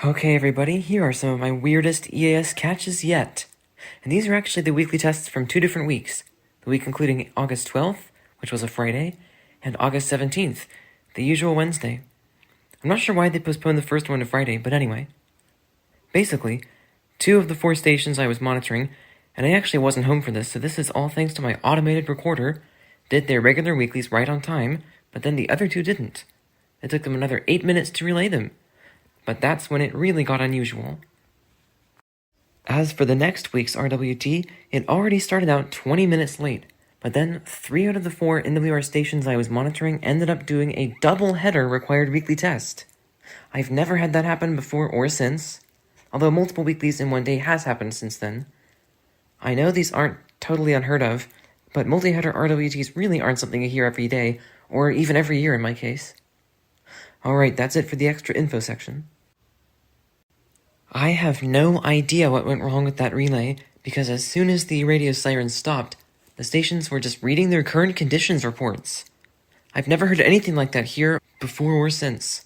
Okay, everybody, here are some of my weirdest EAS catches yet. And these are actually the weekly tests from 2 different weeks. The week including August 12th, which was a Friday, and August 17th, the usual Wednesday. I'm not sure why they postponed the first one to Friday, but anyway. Basically, 2 of the 4 stations I was monitoring, and I actually wasn't home for this, so this is all thanks to my automated recorder, did their regular weeklies right on time, but then the other 2 didn't. It took them another 8 minutes to relay them. But that's when it really got unusual. As for the next week's RWT, it already started out 20 minutes late, but then 3 out of the 4 NWR stations I was monitoring ended up doing a double-header required weekly test. I've never had that happen before or since, although multiple weeklies in one day has happened since then. I know these aren't totally unheard of, but multi-header RWTs really aren't something you hear every day, or even every year in my case. Alright, that's it for the extra info section. I have no idea what went wrong with that relay, because as soon as the radio sirens stopped, the stations were just reading their current conditions reports. I've never heard anything like that here before or since.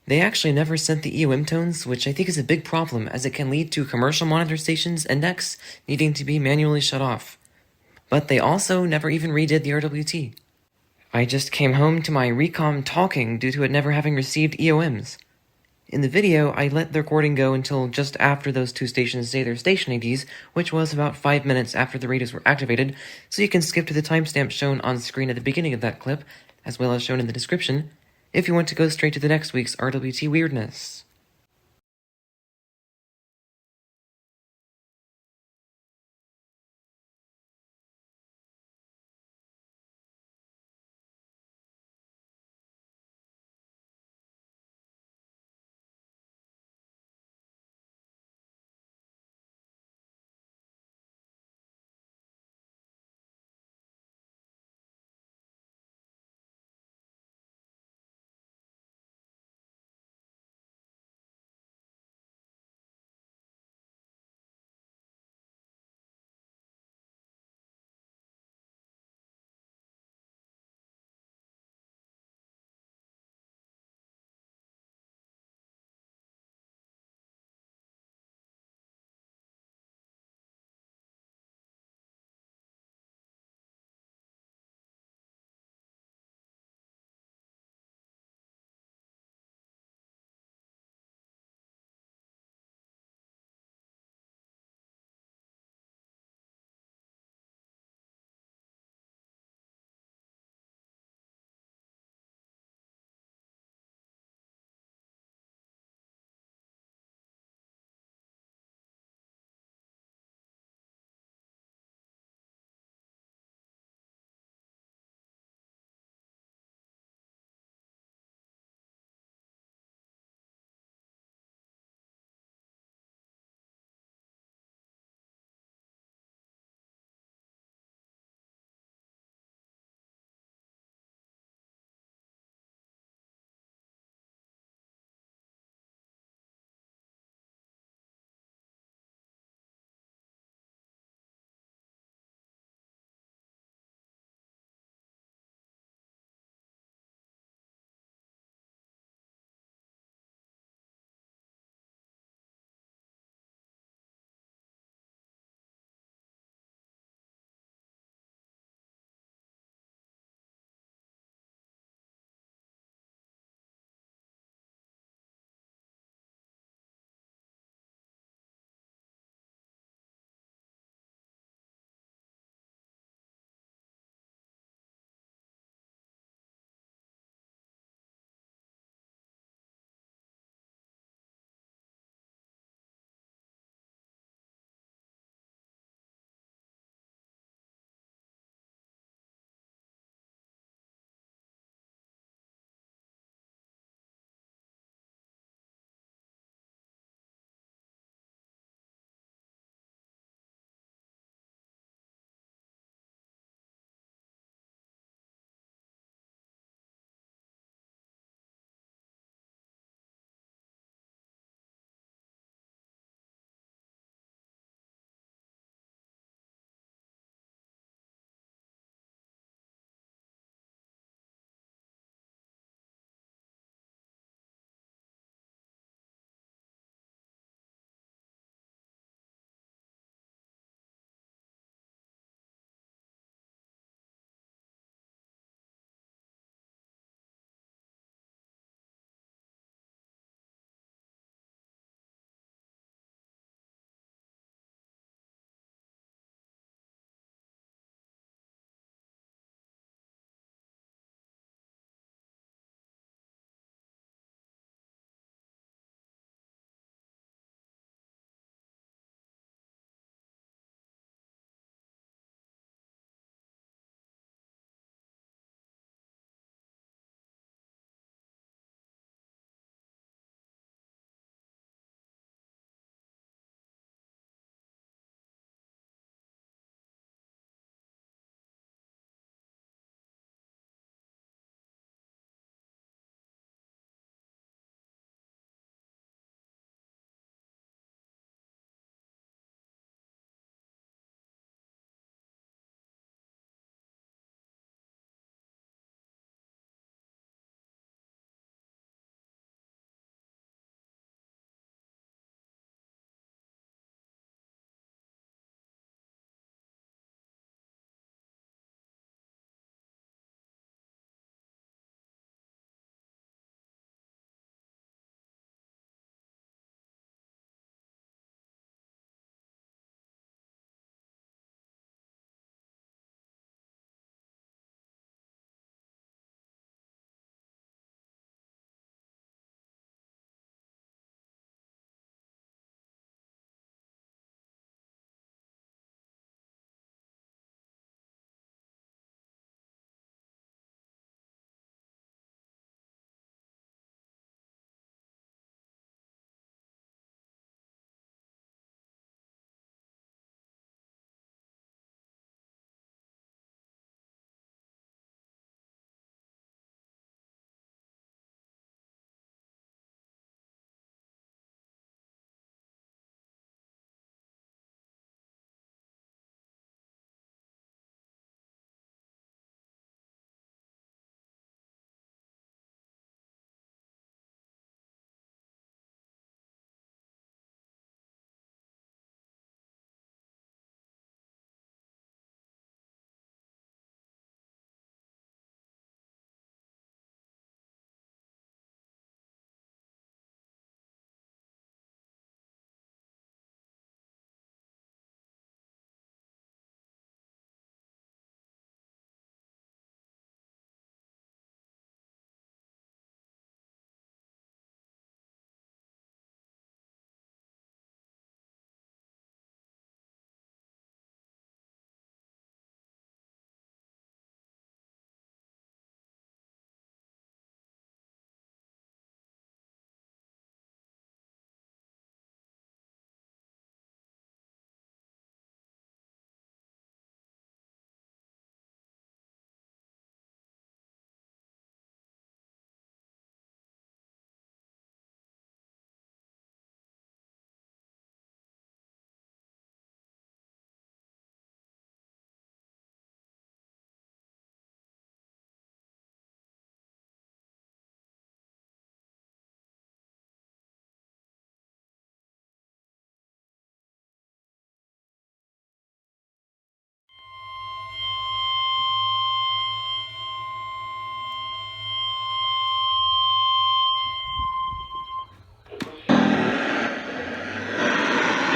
They actually never sent the EOM tones, which I think is a big problem, as it can lead to commercial monitor stations and decks needing to be manually shut off. But they also never even redid the RWT. I just came home to my recom talking due to it never having received EOMs. In the video, I let the recording go until just after those 2 stations say their station IDs, which was about 5 minutes after the radios were activated, so you can skip to the timestamp shown on screen at the beginning of that clip, as well as shown in the description, if you want to go straight to the next week's RWT weirdness.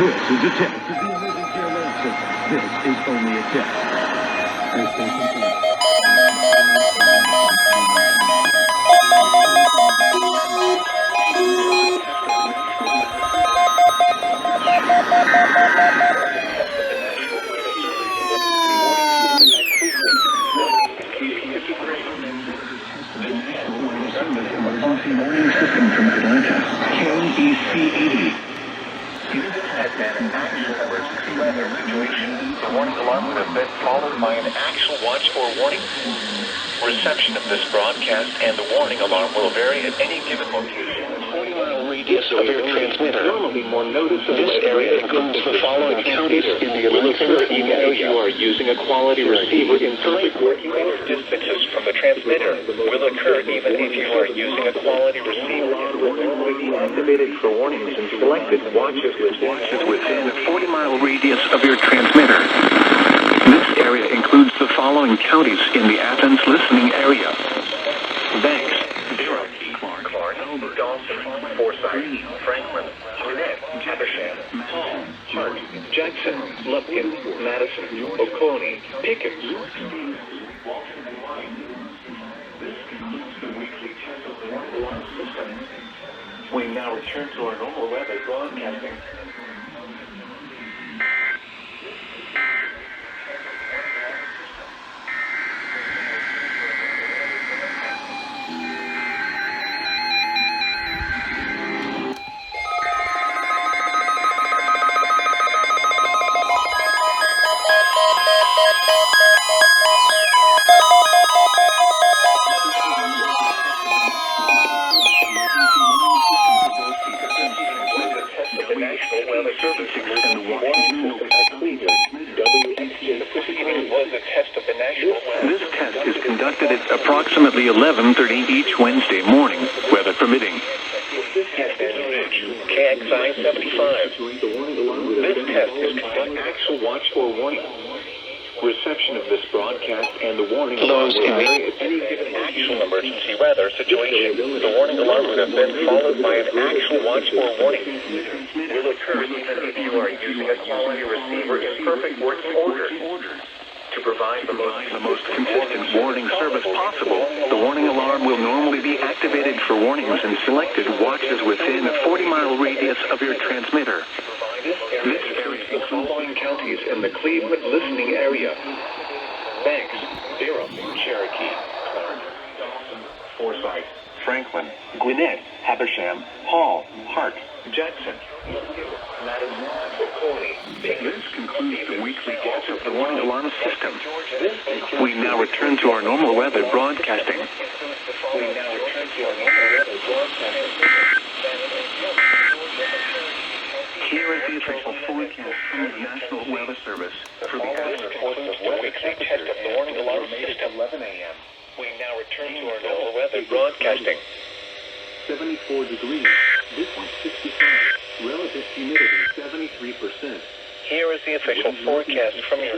This is a test of the emergency alert system. This is only a test. Emergency warning system from Atlanta. KEC-80. Has been an actual emergency weather situation. The warning alarm would have been followed by an actual watch or warning. Reception of this broadcast and the warning alarm will vary at any given location. 40-mile radius of your transmitter. This area includes the following counties in the Atlanta even if you are using a quality receiver in perfect working order. Distances from the transmitter will occur even if you are using a quality receiver and will normally be activated for warnings and selected watches within a 40-mile radius of your transmitter. This area includes the following counties in the Athens listening area: Banks, Durham, Clark, Dawson, Forsyth, Franklin, Gwinnett, Habersham, Hall, Hart, Jackson, Lupkin, Madison, Oconee, Pickens. We now return to our normal weather broadcasting. This test is conducted at approximately 11:30 each Wednesday morning, weather permitting. KXI 75. This test is conducted actual watch or warning. Reception of this broadcast and the warning alarm will vary at any given actual emergency weather situation. The warning alarm would have been followed by an actual watch or warning. Will occur even if you are using a quality receiver in perfect working order. To provide the most consistent warning service possible, the warning alarm will normally be activated for warnings and selected watches within a 40-mile radius of your transmitter. This area includes the following counties in the Cleveland listening area: Banks, Durham, Cherokee, Clark, Dawson, Forsyth, Franklin, Gwinnett, Habersham, Hall, Hart, Jackson, Madison, Oconee. This concludes the weekly test of the warning alarm system. We now return to our normal weather broadcasting. Here is the official forecast from the National Weather Service for the recording of the weekly test of the warning alarm system. 11 a.m. We now return to our normal weather broadcasting. 74 degrees. This one's 65. Relative humidity 73%. Here is the official forecast from your